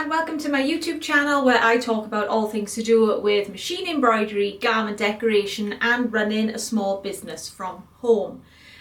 and welcome to my YouTube channel where I talk about all things to do with machine embroidery, garment decoration and running a small business from home.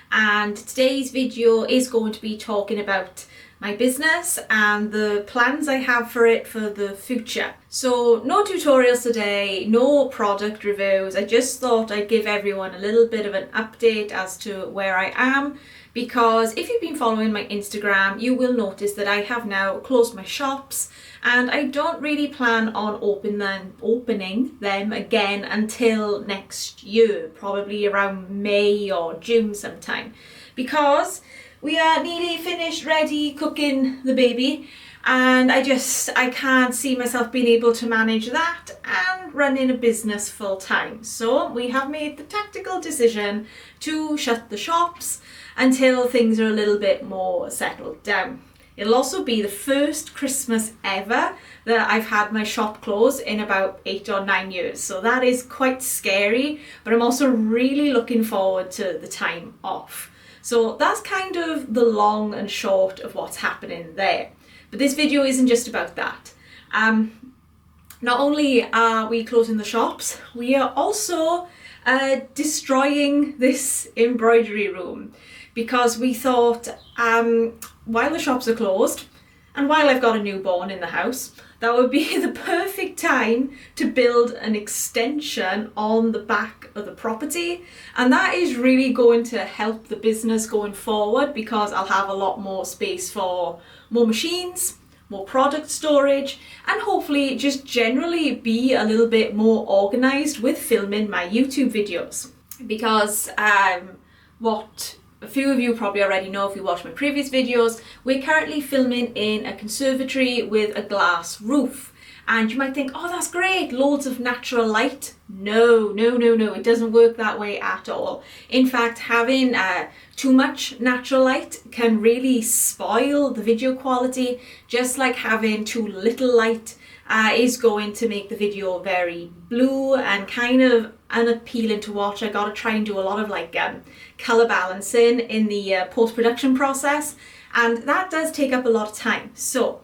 And today's video is going to be talking about my business and the plans I have for it for the future. So no tutorials today, no product reviews. I just thought I'd give everyone a little bit of an update as to where I am, because if you've been following my Instagram, you will notice that I have now closed my shops and I don't really plan on opening them again until next year, probably around May or June sometime, because we are nearly finished, ready, cooking the baby, and I can't see myself being able to manage that and running a business full time. So we have made the tactical decision to shut the shops until things are a little bit more settled down. It'll also be the first Christmas ever that I've had my shop closed in about 8 or 9 years. So that is quite scary, but I'm also really looking forward to the time off. So that's kind of the long and short of what's happening there. But this video isn't just about that. Not only are we closing the shops, we are also destroying this embroidery room, because we thought while the shops are closed and while I've got a newborn in the house, that would be the perfect time to build an extension on the back of the property. And that is really going to help the business going forward, because I'll have a lot more space for more machines, more product storage, and hopefully just generally be a little bit more organized with filming my YouTube videos. Because what a few of you probably already know if you watch my previous videos, we're currently filming in a conservatory with a glass roof. And you might think, oh, that's great, loads of natural light. No, it doesn't work that way at all. In fact, having too much natural light can really spoil the video quality, just like having too little light is going to make the video very blue and kind of unappealing to watch. I gotta try and do a lot of color balancing in the post-production process, and that does take up a lot of time. So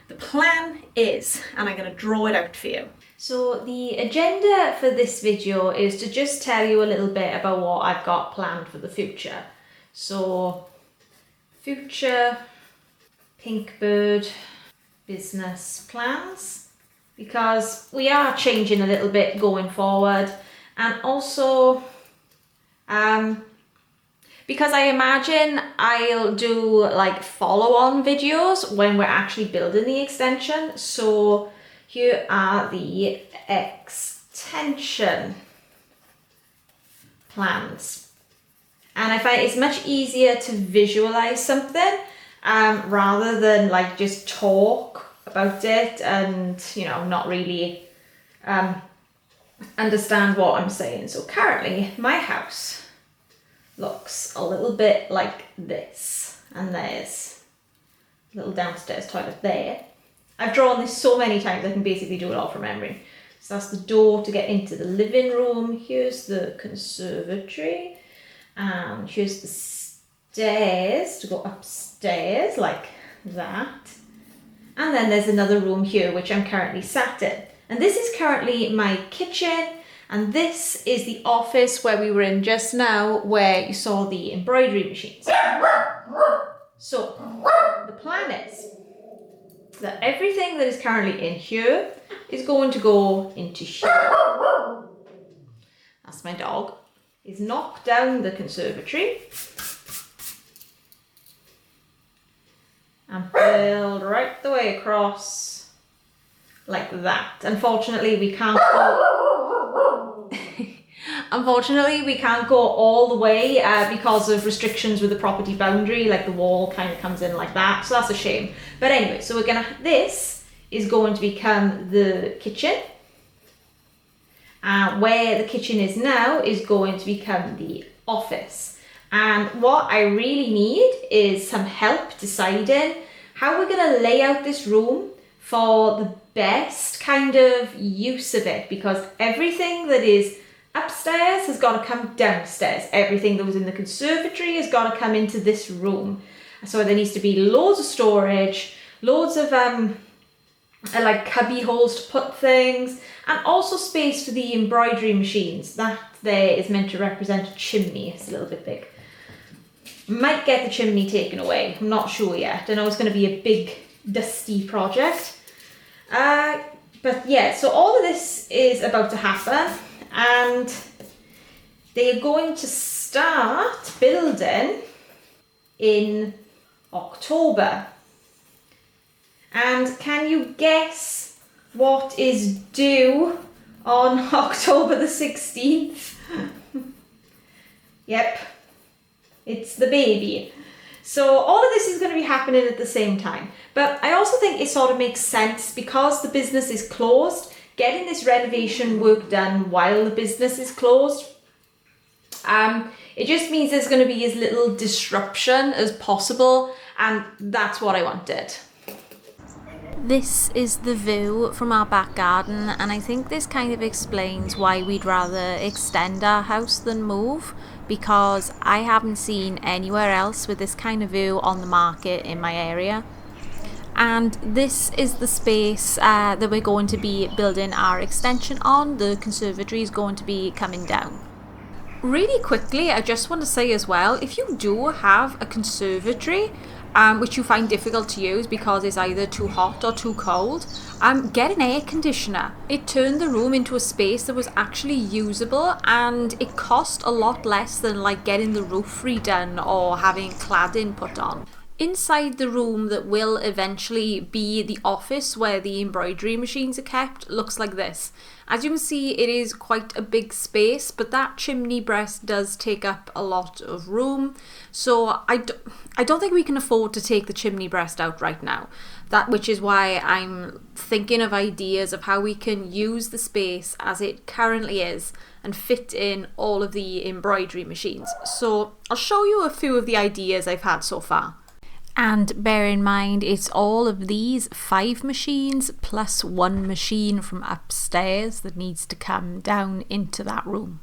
the plan is, and I'm gonna draw it out for you. So the agenda for this video is to just tell you a little bit about what I've got planned for the future. So future Pinkbird business plans, because we are changing a little bit going forward, and also because I imagine I'll do follow-on videos when we're actually building the extension. So here are the extension plans, and I find it's much easier to visualize something rather than just talk about it and not really understand what I'm saying. So currently my house looks a little bit like this, and there's a little downstairs toilet there. I've drawn this so many times I can basically do it all from memory. So that's the door to get into the living room. Here's the conservatory, and here's the stairs to go upstairs like that. And then there's another room here which I'm currently sat in. And this is currently my kitchen, and this is the office where we were in just now, where you saw the embroidery machines. So the plan is that everything that is currently in here is going to go into here. That's my dog. Is knock down the conservatory and build right the way across like that. Unfortunately, we can't go all the way because of restrictions with the property boundary, the wall kind of comes in like that, so that's a shame. But anyway, so this is going to become the kitchen. Where the kitchen is now is going to become the office. And what I really need is some help deciding how we're going to lay out this room for the best kind of use of it, because everything that is upstairs has got to come downstairs. Everything that was in the conservatory has got to come into this room. So there needs to be loads of storage, loads of and like cubby holes to put things, and also space for the embroidery machines. That there is meant to represent a chimney. It's a little bit big. Might get the chimney taken away, I'm not sure yet. I know it's going to be a big dusty project. But yeah, so all of this is about to happen, and they're going to start building in October. And can you guess what is due on October the 16th? Yep, it's the baby. So all of this is going to be happening at the same time. But I also think it sort of makes sense because the business is closed, getting this renovation work done while the business is closed. It just means there's going to be as little disruption as possible, and that's what I wanted. This is the view from our back garden, and I think this kind of explains why we'd rather extend our house than move, because I haven't seen anywhere else with this kind of view on the market in my area. And this is the space that we're going to be building our extension on. The conservatory is going to be coming down. Really quickly, I just want to say as well, if you do have a conservatory which you find difficult to use because it's either too hot or too cold, get an air conditioner. It turned the room into a space that was actually usable, and it cost a lot less than like getting the roof redone or having cladding put on. Inside the room that will eventually be the office where the embroidery machines are kept looks like this. As you can see, it is quite a big space, but that chimney breast does take up a lot of room. So I don't think we can afford to take the chimney breast out right now. Which is why I'm thinking of ideas of how we can use the space as it currently is and fit in all of the embroidery machines. So I'll show you a few of the ideas I've had so far. And bear in mind, it's all of these 5 machines plus 1 machine from upstairs that needs to come down into that room.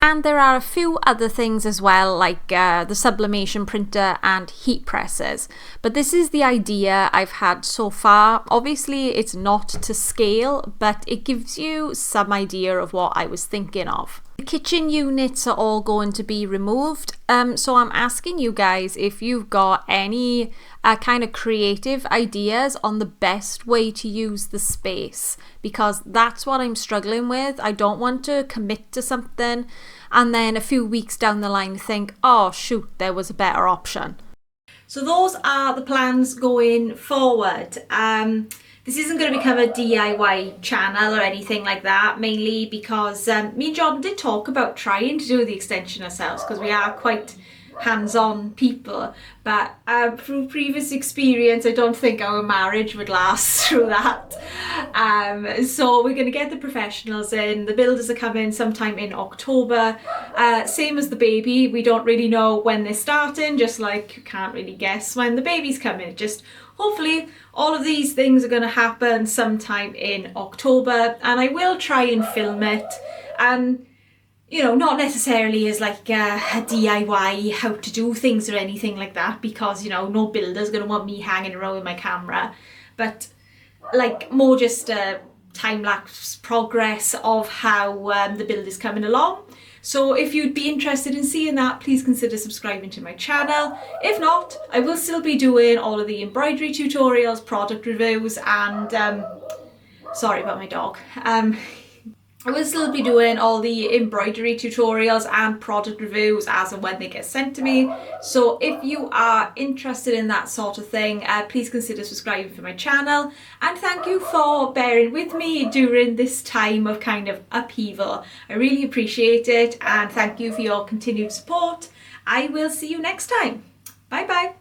And there are a few other things as well, like the sublimation printer and heat presses. But this is the idea I've had so far. Obviously, it's not to scale, but it gives you some idea of what I was thinking of. The kitchen units are all going to be removed, so I'm asking you guys if you've got any kind of creative ideas on the best way to use the space, because that's what I'm struggling with. I don't want to commit to something and then a few weeks down the line think, oh shoot, there was a better option. So those are the plans going forward. This isn't going to become a DIY channel or anything like that, mainly because me and John did talk about trying to do the extension ourselves because we are quite hands-on people, but through previous experience I don't think our marriage would last through that. So we're going to get the professionals in. The builders are coming sometime in October. Same as the baby, we don't really know when they're starting, just like you can't really guess when the baby's coming. Just hopefully all of these things are going to happen sometime in October, and I will try and film it. You know, not necessarily as like a DIY how to do things or anything like that, because, you know, no builder's going to want me hanging around with my camera, but like more just a time-lapse progress of how the build is coming along. So if you'd be interested in seeing that, please consider subscribing to my channel. If not, I will still be doing all of the embroidery tutorials, product reviews, and sorry about my dog. I will still be doing all the embroidery tutorials and product reviews as and when they get sent to me. So if you are interested in that sort of thing, please consider subscribing for my channel. And thank you for bearing with me during this time of kind of upheaval. I really appreciate it, and thank you for your continued support. I will see you next time. Bye bye.